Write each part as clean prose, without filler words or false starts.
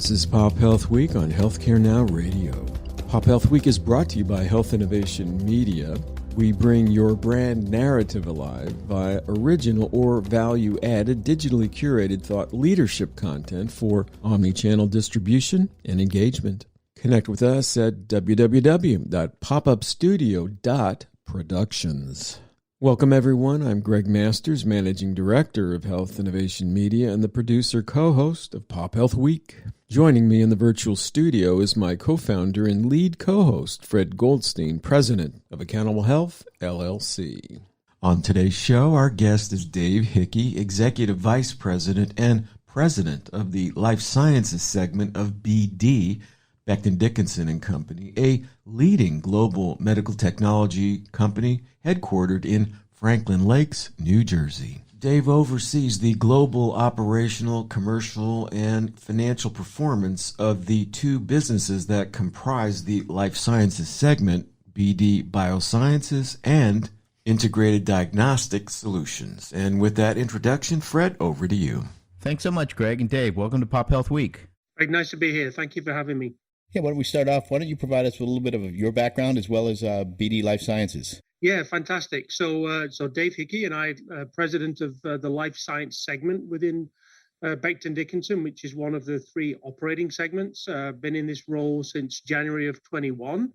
This is PopHealth Week on Healthcare Now Radio. PopHealth Week is brought to you by Health Innovation Media. We bring your brand narrative alive via original or value-added, digitally curated thought leadership content for omni-channel distribution and engagement. Connect with us at www.popupstudio.productions. Welcome, everyone. I'm Gregg Masters, Managing Director of Health Innovation Media and the producer co-host of PopHealth Week. Joining me in the virtual studio is my co-founder and lead co-host, Fred Goldstein, President of Accountable Health, LLC. On today's show, our guest is Dave Hickey, Executive Vice President and President of the Life Sciences segment of BD, Becton, Dickinson and Company, a leading global medical technology company headquartered in Franklin Lakes, New Jersey. Dave oversees the global operational, commercial, and financial performance of the two businesses that comprise the Life Sciences segment, BD Biosciences and Integrated Diagnostic Solutions. And with that introduction, Fred, over to you. Thanks so much, Gregg and Dave. Welcome to PopHealth Week. Greg, nice to be here. Thank you for having me. Yeah, why don't we start off? Why don't you provide us with a little bit of your background as well as BD Life Sciences? Yeah, fantastic. So Dave Hickey and I, president of the Life Science segment within Becton Dickinson, which is one of the three operating segments. Been in this role since January of 21.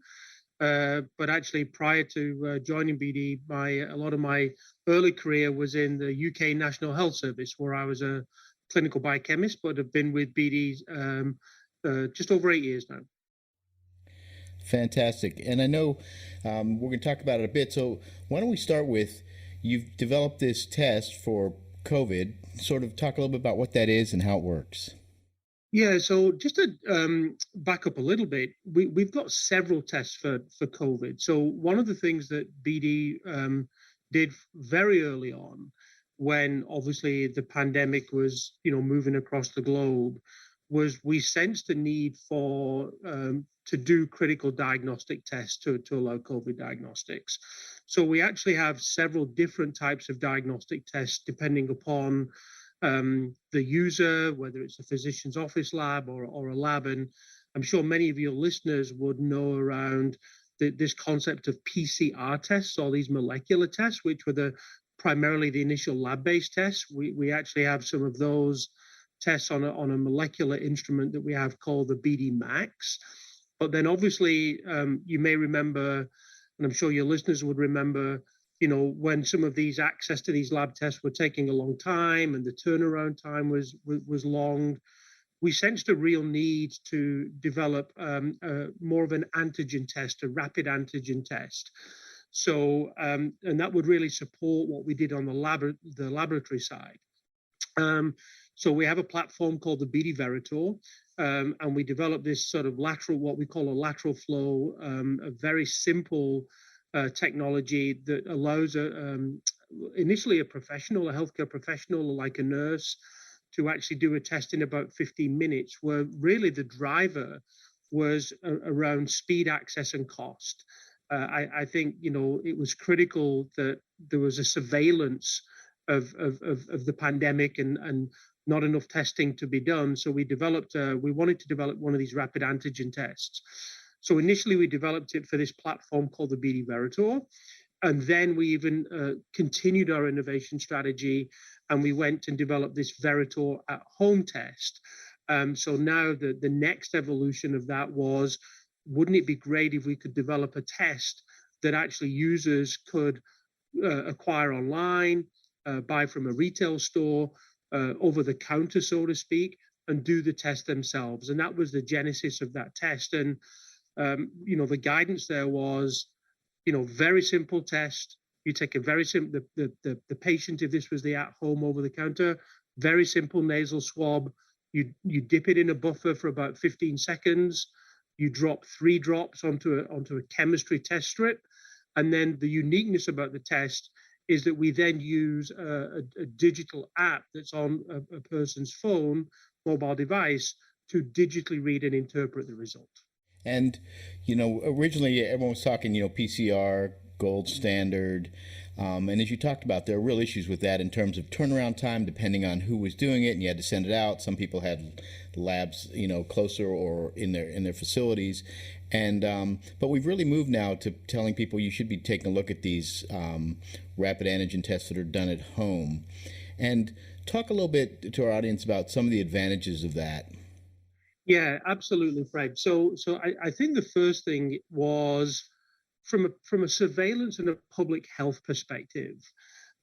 But actually, prior to joining BD, a lot of my early career was in the UK National Health Service, where I was a clinical biochemist, but have been with BD just over 8 years now. Fantastic. And I know we're going to talk about it a bit. So why don't we start with, you've developed this test for COVID. Sort of talk a little bit about what that is and how it works. Yeah, so just to back up a little bit, we've got several tests for COVID. So one of the things that BD did very early on, when obviously the pandemic was moving across the globe, was we sensed the need for to do critical diagnostic tests to allow COVID diagnostics. So we actually have several different types of diagnostic tests depending upon the user, whether it's a physician's office lab or a lab. And I'm sure many of your listeners would know around this concept of PCR tests, or these molecular tests, which were primarily the initial lab-based tests. We actually have some of those tests on a molecular instrument that we have called the BD Max. But then obviously you may remember, and I'm sure your listeners would remember, when some of these access to these lab tests were taking a long time and the turnaround time was long, we sensed a real need to develop more of an antigen test, a rapid antigen test. So, and that would really support what we did on the laboratory side. So we have a platform called the BD Veritor, and we developed this sort of what we call a lateral flow, a very simple technology that allows initially a healthcare professional like a nurse, to actually do a test in about 15 minutes, where really the driver was around speed, access, and cost. I think, it was critical that there was a surveillance of the pandemic and not enough testing to be done. So we wanted to develop one of these rapid antigen tests. So initially we developed it for this platform called the BD Veritor. And then we even continued our innovation strategy, and we went and developed this Veritor at home test. So now the next evolution of that was, wouldn't it be great if we could develop a test that actually users could acquire online, buy from a retail store, over the counter, so to speak, and do the test themselves. And that was the genesis of that test. And, the guidance there was, very simple test. You take a very simple, the patient, if this was the at-home over the counter, very simple nasal swab. You dip it in a buffer for about 15 seconds. You drop 3 drops onto a chemistry test strip. And then the uniqueness about the test is that we then use a digital app that's on a person's phone, mobile device, to digitally read and interpret the result. And, originally everyone was talking, PCR, gold standard. And as you talked about, there are real issues with that in terms of turnaround time, depending on who was doing it, and you had to send it out. Some people had labs, closer or in their facilities. And but we've really moved now to telling people you should be taking a look at these rapid antigen tests that are done at home. And talk a little bit to our audience about some of the advantages of that. Yeah, absolutely, Fred. So I think the first thing was from a surveillance and a public health perspective,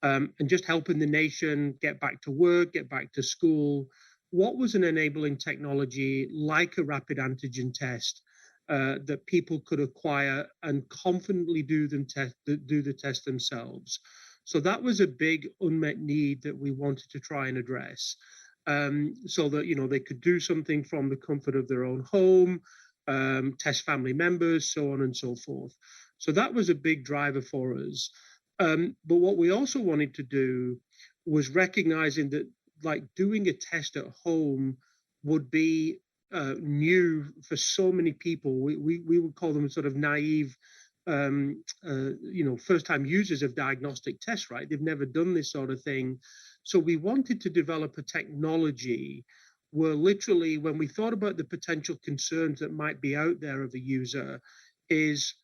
and just helping the nation get back to work, get back to school. What was an enabling technology like a rapid antigen test that people could acquire and confidently do the test themselves? So that was a big unmet need that we wanted to try and address. So that they could do something from the comfort of their own home, test family members, so on and so forth. So that was a big driver for us. But what we also wanted to do was recognizing that, like, doing a test at home would be new for so many people. We would call them sort of naive, first-time users of diagnostic tests, right? They've never done this sort of thing. So we wanted to develop a technology where literally, when we thought about the potential concerns that might be out there of a user, is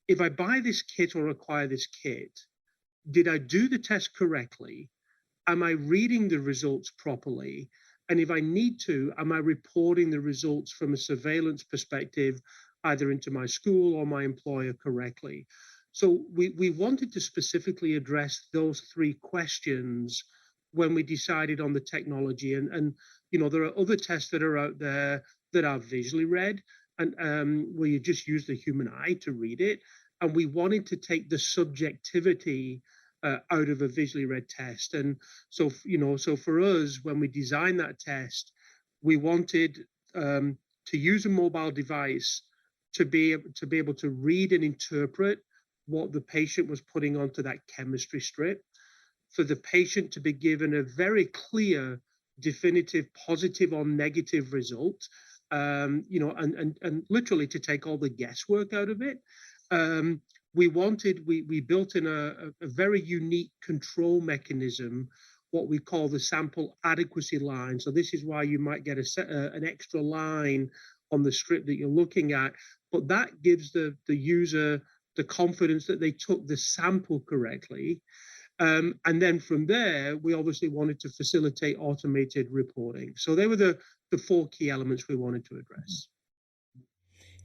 if I buy this kit or acquire this kit, did I do the test correctly? Am I reading the results properly? And if I need to, am I reporting the results from a surveillance perspective, either into my school or my employer correctly? So we wanted to specifically address those three questions when we decided on the technology. And there are other tests that are out there that are visually read, and where you just use the human eye to read it. And we wanted to take the subjectivity out of a visually read test. And so for us, when we designed that test, we wanted to use a mobile device to be able to read and interpret what the patient was putting onto that chemistry strip, for the patient to be given a very clear, definitive, positive or negative result, and literally to take all the guesswork out of it. We built in a very unique control mechanism, what we call the sample adequacy line. So this is why you might get an extra line on the strip that you're looking at, but that gives the user the confidence that they took the sample correctly. And then from there, we obviously wanted to facilitate automated reporting. So they were the four key elements we wanted to address.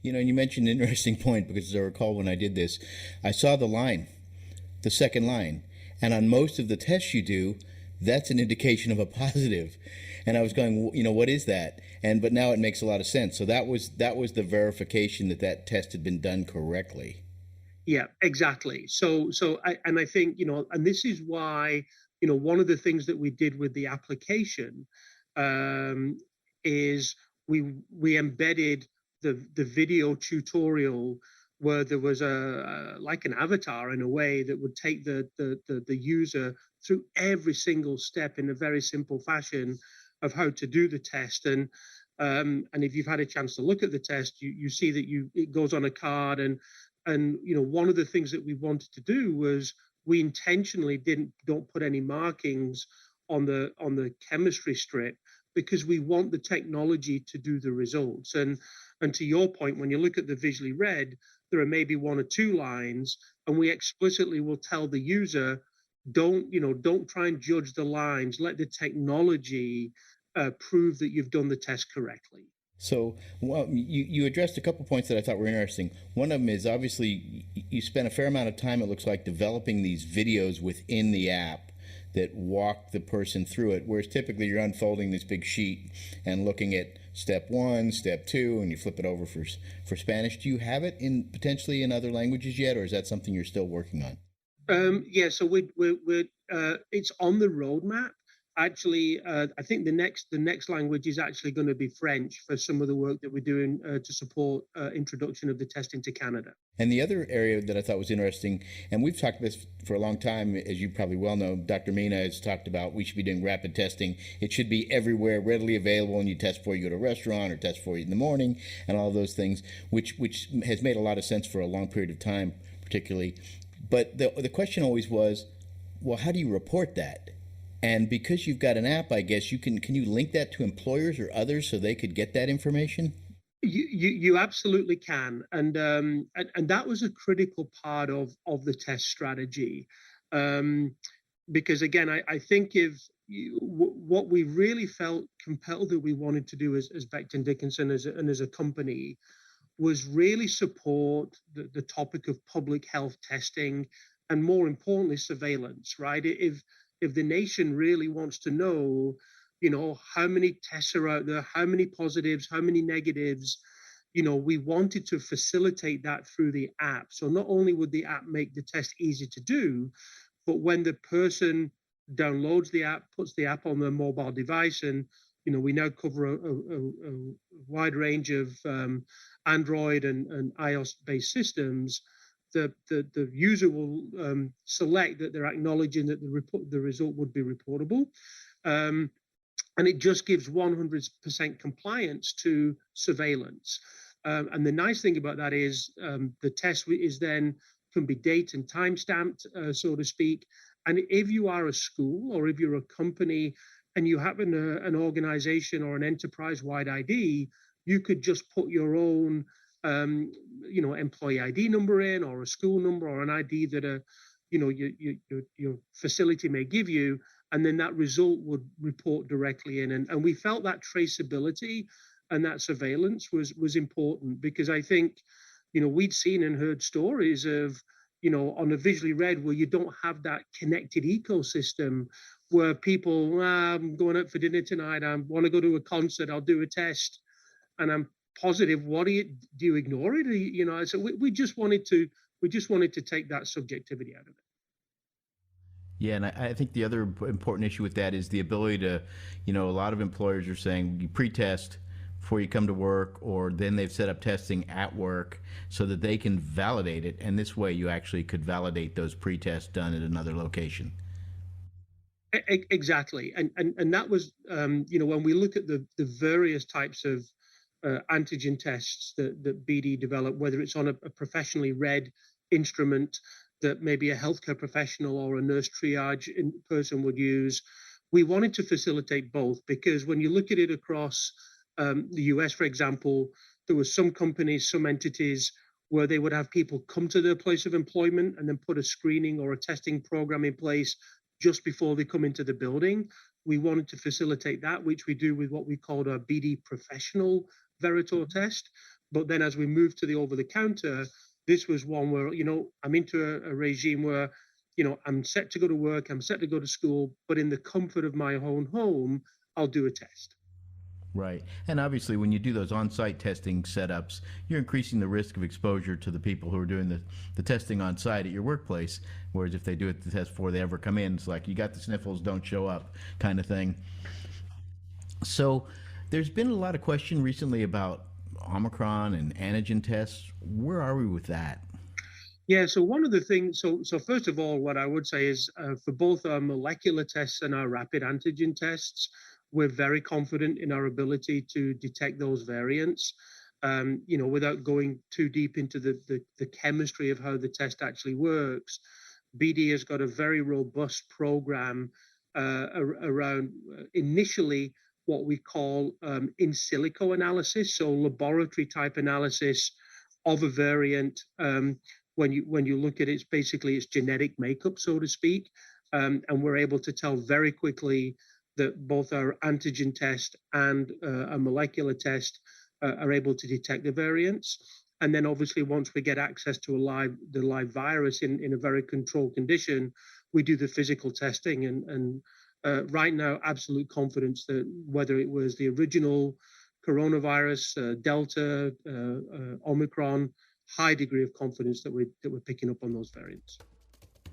You mentioned an interesting point, because as I recall when I did this, I saw the second line, and on most of the tests you do, that's an indication of a positive. And I was going, what is that? But now it makes a lot of sense. So that was the verification that test had been done correctly. Yeah, exactly. So I think, and this is why, one of the things that we did with the application is we embedded the video tutorial, where there was like an avatar in a way that would take the user through every single step in a very simple fashion of how to do the test. And if you've had a chance to look at the test, you see that it goes on a card. And one of the things that we wanted to do was we intentionally don't put any markings on the chemistry strip, because we want the technology to do the results. And to your point, when you look at the visually read, there are maybe one or two lines, and we explicitly will tell the user, don't try and judge the lines. Let the technology prove that you've done the test correctly. So you addressed a couple points that I thought were interesting. One of them is, obviously, you spent a fair amount of time, it looks like, developing these videos within the app that walk the person through it, whereas typically you're unfolding this big sheet and looking at step 1, step 2, and you flip it over for Spanish. Do you have it potentially in other languages yet, or is that something you're still working on? Yeah, so we're it's on the roadmap. Actually, I think the next language is actually going to be French, for some of the work that we're doing to support introduction of the test into Canada. And the other area that I thought was interesting, and we've talked about this for a long time, as you probably well know, Dr. Mina has talked about we should be doing rapid testing. It should be everywhere, readily available, and you test before you go to a restaurant or test before you in the morning, and all those things, which has made a lot of sense for a long period of time, particularly. But the question always was, well, how do you report that? And because you've got an app, I guess can you link that to employers or others so they could get that information? You absolutely can, and that was a critical part of the test strategy, because again, I think what we really felt compelled that we wanted to do as Becton Dickinson as a company was really support the topic of public health testing, and more importantly, surveillance. Right? If the nation really wants to know, how many tests are out there, how many positives, how many negatives, we wanted to facilitate that through the app. So not only would the app make the test easy to do, but when the person downloads the app, puts the app on their mobile device, and we now cover a wide range of Android and iOS-based systems. The user will select that they're acknowledging that the result would be reportable. And it just gives 100% compliance to surveillance. And the nice thing about that is the test can be date and time stamped, so to speak. And if you are a school or if you're a company and you have an organization or an enterprise-wide ID, you could just put your own employee ID number in, or a school number, or an ID that your facility may give you, and then that result would report directly in. And we felt that traceability and that surveillance was important, because I think, we'd seen and heard stories of, on a visually read where you don't have that connected ecosystem where people, I'm going out for dinner tonight, I want to go to a concert, I'll do a test, and I'm positive. What do you ignore it? So we just wanted to take that subjectivity out of it. Yeah, and I think the other important issue with that is the ability to, a lot of employers are saying you pre-test before you come to work, or then they've set up testing at work so that they can validate it. And this way you actually could validate those pre-tests done at another location. Exactly. And that was, when we look at the various types of antigen tests that BD developed, whether it's on a professionally read instrument that maybe a healthcare professional or a nurse triage person would use, we wanted to facilitate both, because when you look at it across the US, for example, there were some companies, some entities where they would have people come to their place of employment and then put a screening or a testing program in place just before they come into the building. We wanted to facilitate that, which we do with what we called our BD professional Veritor test. But then as we moved to the over-the-counter, this was one where, I'm into a regime where, I'm set to go to work, I'm set to go to school, but in the comfort of my own home, I'll do a test. Right. And obviously, when you do those on-site testing setups, you're increasing the risk of exposure to the people who are doing the testing on-site at your workplace. Whereas if they do it the test before they ever come in, it's like, you got the sniffles, don't show up kind of thing. So there's been a lot of question recently about Omicron and antigen tests. Where are we with that? Yeah, so one of the things, so first of all, what I would say is for both our molecular tests and our rapid antigen tests, we're very confident in our ability to detect those variants, without going too deep into the chemistry of how the test actually works. BD has got a very robust program around initially what we call in silico analysis, so laboratory type analysis of a variant. When you look at it, it's genetic makeup, so to speak, and we're able to tell very quickly that both our antigen test and a molecular test are able to detect the variants. And then obviously once we get access to the live virus in a very controlled condition, we do the physical testing. And right now, absolute confidence that whether it was the original coronavirus, Delta, Omicron, high degree of confidence that we're picking up on those variants.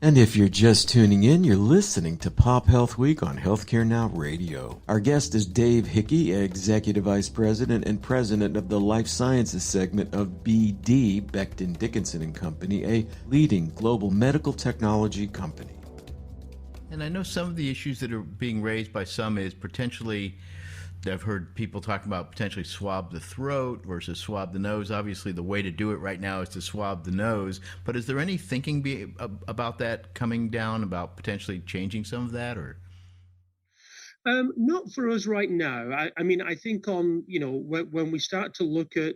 And if you're just tuning in, you're listening to Pop Health Week on Healthcare Now Radio. Our guest is Dave Hickey, Executive Vice President and President of the Life Sciences segment of BD, Becton, Dickinson and Company, a leading global medical technology company. And I know some of the issues that are being raised by some is potentially I've heard people talk about potentially swab the throat versus swab the nose. Obviously, the way to do it right now is to swab the nose. But is there any thinking about that coming down, about potentially changing some of that, or? Not for us right now. I mean, I think when we start to look at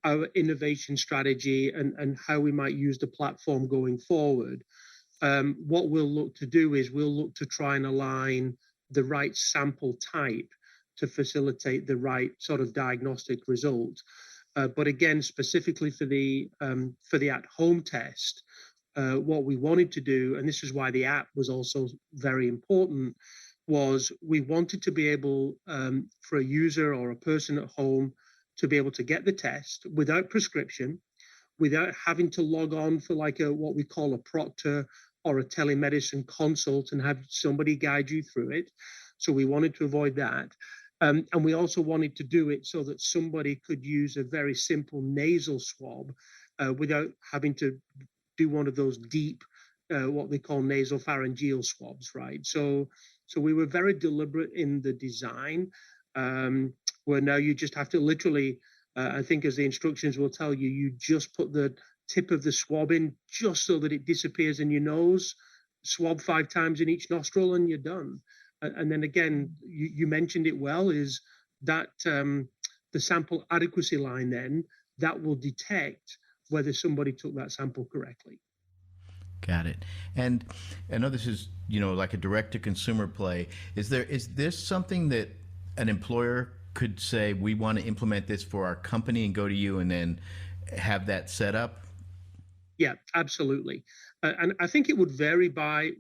our innovation strategy and how we might use the platform going forward, what we'll look to do is we'll look to try and align the right sample type to facilitate the right sort of diagnostic result. But again, specifically for the at-home test, what we wanted to do, and this is why the app was also very important, was we wanted to be able for a user or a person at home to be able to get the test without prescription, without having to log on for like what we call a proctor or a telemedicine consult and have somebody guide you through it. So we wanted to avoid that. And we also wanted to do it so that somebody could use a very simple nasal swab without having to do one of those deep, what they call nasopharyngeal swabs, right? So we were very deliberate in the design, where now you just have to literally, I think as the instructions will tell you, you just put the tip of the swab in just so that it disappears in your nose, swab 5 times in each nostril, and you're done. And then again, you mentioned it well, is that the sample adequacy line then, that will detect whether somebody took that sample correctly. Got it. And I know this is, like a direct-to-consumer play. Is this something that an employer could say, we want to implement this for our company and go to you and then have that set up? Yeah, absolutely. And I think it would vary by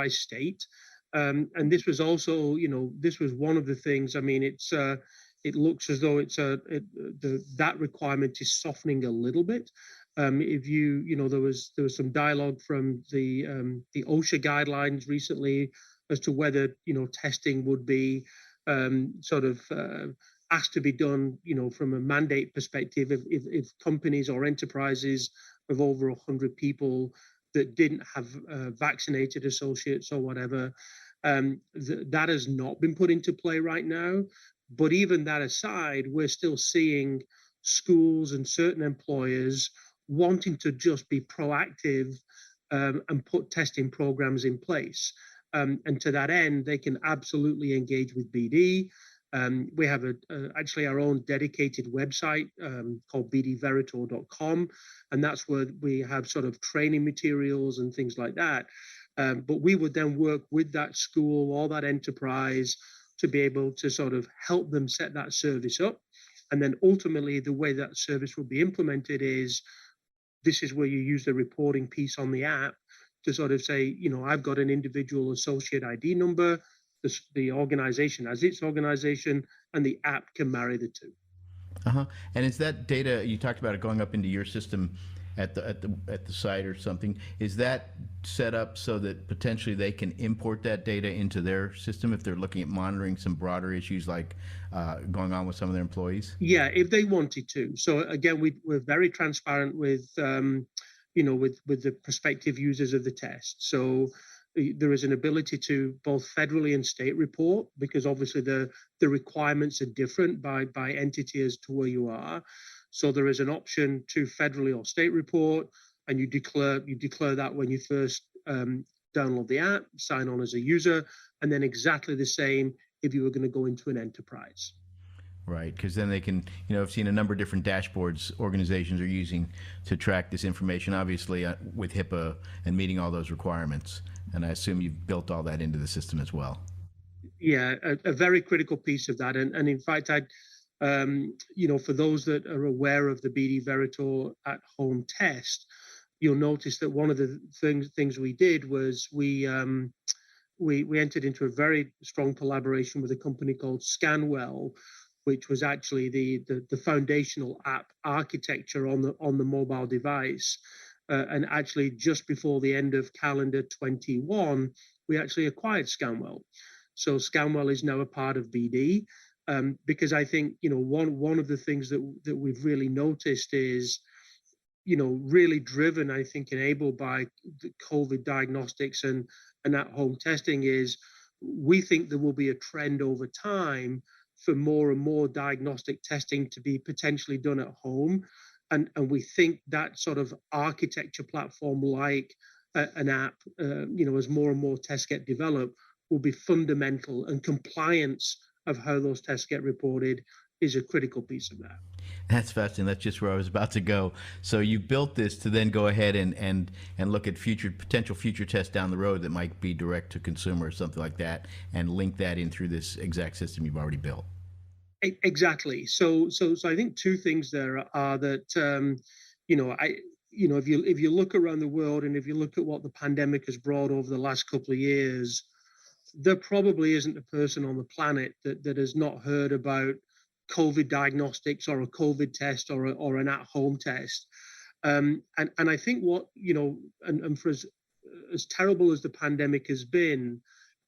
state. And this was also, this was one of the things. I mean, it looks as though that requirement is softening a little bit. If there was some dialogue from the OSHA guidelines recently as to whether testing would be asked to be done from a mandate perspective if companies or enterprises of over 100 people that didn't have vaccinated associates or whatever. That has not been put into play right now. But even that aside, we're still seeing schools and certain employers wanting to just be proactive and put testing programs in place. And to that end, they can absolutely engage with BD. We have actually our own dedicated website called bdveritor.com, and that's where we have sort of training materials and things like that. But we would then work with that school or that enterprise to be able to sort of help them set that service up. And then ultimately, the way that service will be implemented is, this is where you use the reporting piece on the app to sort of say, I've got an individual associate ID number, the organization has its organization, and the app can marry the two. And is that data, you talked about it going up into your system at the site or something, is that set up so that potentially they can import that data into their system if they're looking at monitoring some broader issues like going on with some of their employees? Yeah, if they wanted to. So again, we're very transparent with with the prospective users of the test. So there is an ability to both federally and state report, because obviously the requirements are different by entity as to where you are. So there is an option to federally or state report, and you declare that when you first download the app, sign on as a user, and then exactly the same if you were going to go into an enterprise. Right, because then they can, I've seen a number of different dashboards organizations are using to track this information, obviously with HIPAA and meeting all those requirements. And I assume you've built all that into the system as well. Yeah, a very critical piece of that. And in fact, for those that are aware of the BD Veritor at-home test, you'll notice that one of the things we did was we entered into a very strong collaboration with a company called Scanwell, which was actually the foundational app architecture on the mobile device. And actually, just before the end of calendar 21, we actually acquired Scanwell. So Scanwell is now a part of BD. Because I think one of the things that we've really noticed is really driven, I think, enabled by the COVID diagnostics and at-home testing is we think there will be a trend over time for more and more diagnostic testing to be potentially done at home. And we think that sort of architecture platform, like an app, as more and more tests get developed, will be fundamental, and compliance of how those tests get reported is a critical piece of that. That's fascinating. That's just where I was about to go. So you built this to then go ahead and look at potential future tests down the road that might be direct to consumer or something like that, and link that in through this exact system you've already built. Exactly. So I think two things there are that if you look around the world, and if you look at what the pandemic has brought over the last couple of years, there probably isn't a person on the planet that has not heard about COVID diagnostics, or a COVID test, or an at-home test. And I think what, and for as terrible as the pandemic has been,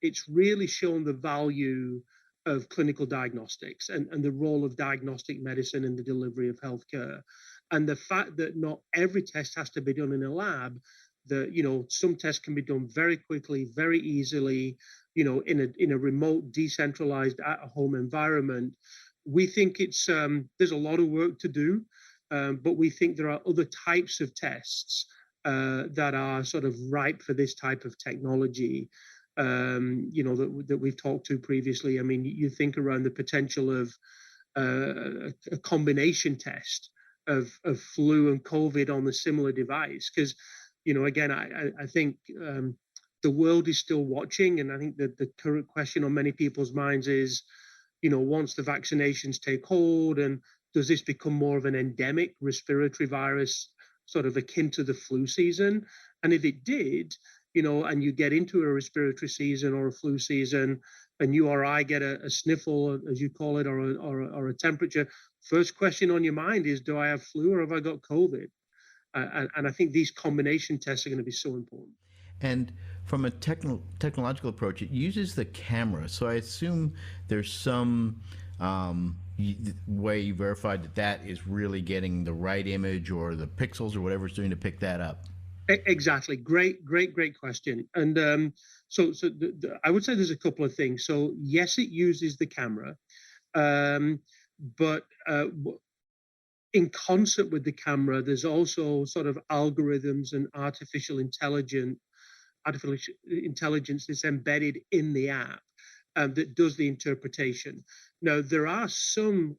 it's really shown the value of clinical diagnostics and the role of diagnostic medicine in the delivery of healthcare. And the fact that not every test has to be done in a lab, that, some tests can be done very quickly, very easily, in a remote, decentralized, at-home environment. We think there's a lot of work to do, but we think there are other types of tests that are sort of ripe for this type of technology, that we've talked to previously. I mean, you think around the potential of a combination test of flu and COVID on a similar device, because, again, I think the world is still watching, and I think that the current question on many people's minds is, once the vaccinations take hold, and does this become more of an endemic respiratory virus, sort of akin to the flu season? And if it did, and you get into a respiratory season or a flu season, and you or I get a sniffle, as you call it, or a temperature, first question on your mind is, do I have flu or have I got COVID? And I think these combination tests are going to be so important. And from a technological approach, it uses the camera. So I assume there's some way you verified that is really getting the right image, or the pixels, or whatever it's doing to pick that up. Exactly. Great question. And so I would say there's a couple of things. So yes, it uses the camera, but in concert with the camera, there's also sort of algorithms and artificial intelligence that's embedded in the app that does the interpretation. Now, there are some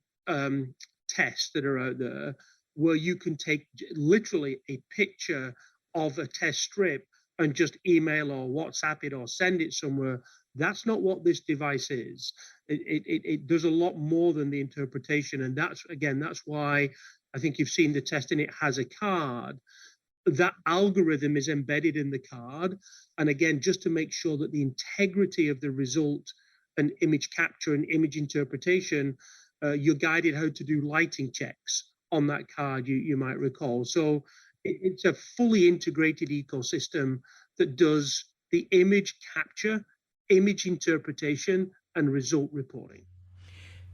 tests that are out there where you can take literally a picture of a test strip and just email or WhatsApp it or send it somewhere. That's not what this device is. It does a lot more than the interpretation. And that's why I think you've seen the test, and it has a card. That algorithm is embedded in the card. And again, just to make sure that the integrity of the result and image capture and image interpretation, you're guided how to do lighting checks on that card, you might recall. So it's a fully integrated ecosystem that does the image capture, image interpretation, and result reporting.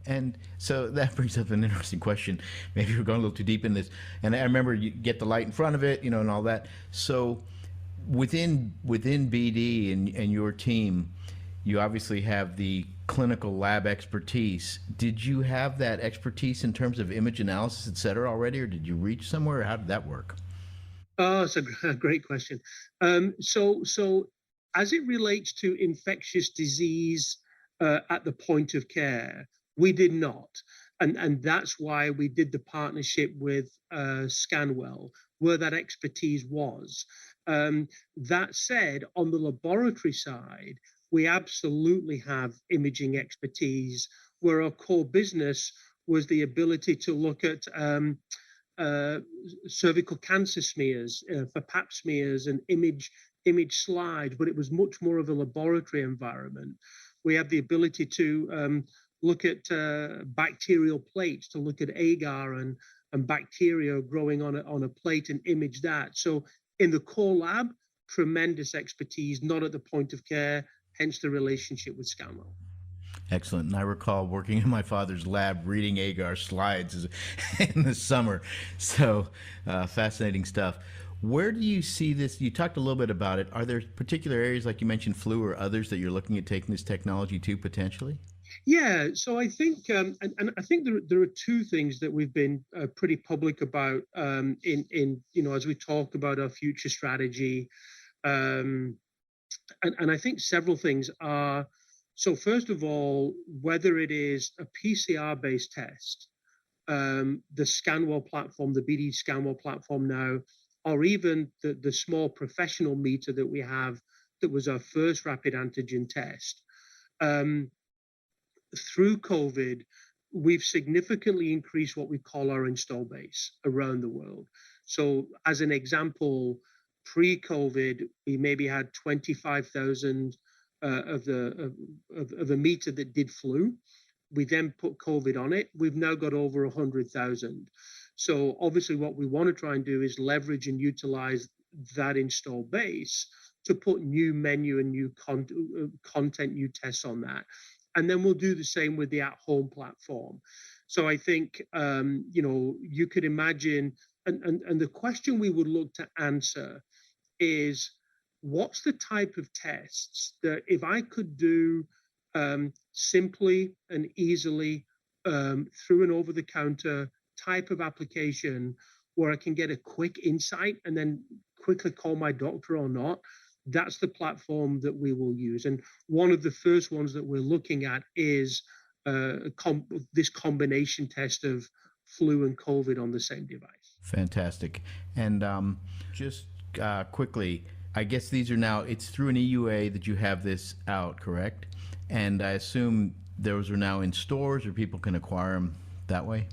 And so that brings up an interesting question. Maybe we're going a little too deep in this. And I remember you get the light in front of it, and all that. So within BD and your team, you obviously have the clinical lab expertise. Did you have that expertise in terms of image analysis, et cetera, already, or did you reach somewhere? How did that work? Oh, it's a great question. So as it relates to infectious disease at the point of care, we did not. And that's why we did the partnership with Scanwell, where that expertise was. That said, on the laboratory side, we absolutely have imaging expertise, where our core business was the ability to look at cervical cancer smears for pap smears and image slides, but it was much more of a laboratory environment. We have the ability to look at bacterial plates, to look at agar and bacteria growing on a plate and image that. So in the core lab, tremendous expertise, not at the point of care, hence the relationship with Scanwell. Excellent. And I recall working in my father's lab reading agar slides in the summer. So fascinating stuff. Where do you see this? You talked a little bit about it. Are there particular areas, like you mentioned flu or others, that you're looking at taking this technology to potentially? Yeah, so I think, and I think there are two things that we've been pretty public about in as we talk about our future strategy, and I think several things are. So first of all, whether it is a PCR-based test, the Scanwell platform, the BD Scanwell platform now, or even the small professional meter that we have that was our first rapid antigen test. Through COVID, we've significantly increased what we call our install base around the world. So as an example, pre-COVID, we maybe had 25,000 of a meter that did flu. We then put COVID on it. We've now got over 100,000. So obviously what we want to try and do is leverage and utilize that install base to put new menu and new content, new tests on that. And then we'll do the same with the at-home platform. So I think, you could imagine, and the question we would look to answer is, what's the type of tests that if I could do simply and easily through an over-the-counter type of application where I can get a quick insight and then quickly call my doctor or not, that's the platform that we will use. And one of the first ones that we're looking at is this combination test of flu and COVID on the same device. Fantastic. And just quickly, I guess these are now, it's through an EUA that you have this out, correct? And I assume those are now in stores or people can acquire them that way?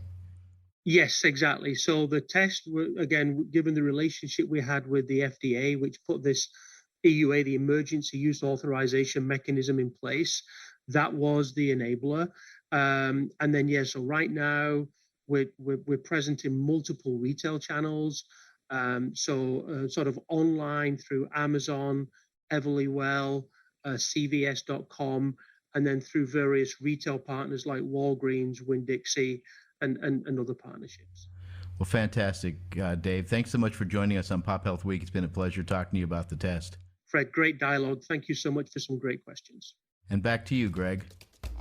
Yes, exactly. So the test, again, given the relationship we had with the FDA, which put this EUA, the emergency use authorization mechanism, in place, that was the enabler. And then, so right now we're present in multiple retail channels. Sort of online through Amazon, Everlywell, CVS.com, and then through various retail partners like Walgreens, Winn-Dixie, and other partnerships. Well, fantastic, Dave. Thanks so much for joining us on PopHealth Week. It's been a pleasure talking to you about the test. Fred, great dialogue. Thank you so much for some great questions. And back to you, Gregg.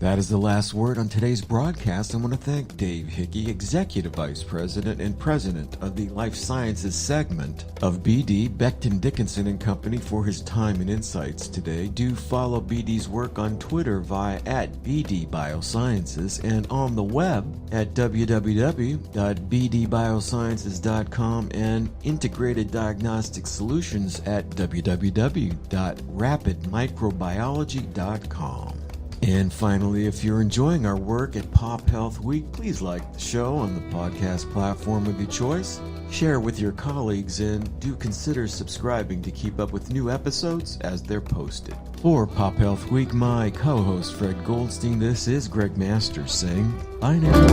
That is the last word on today's broadcast. I want to thank Dave Hickey, Executive Vice President and President of the Life Sciences segment of BD, Becton, Dickinson and Company, for his time and insights today. Do follow BD's work on Twitter via @BD Biosciences and on the web at www.bdbiosciences.com and Integrated Diagnostic Solutions at www.rapidmicrobiology.com. And finally, if you're enjoying our work at PopHealth Week, please like the show on the podcast platform of your choice, share with your colleagues, and do consider subscribing to keep up with new episodes as they're posted. For PopHealth Week, my co-host Fred Goldstein, this is Gregg Masters saying bye now.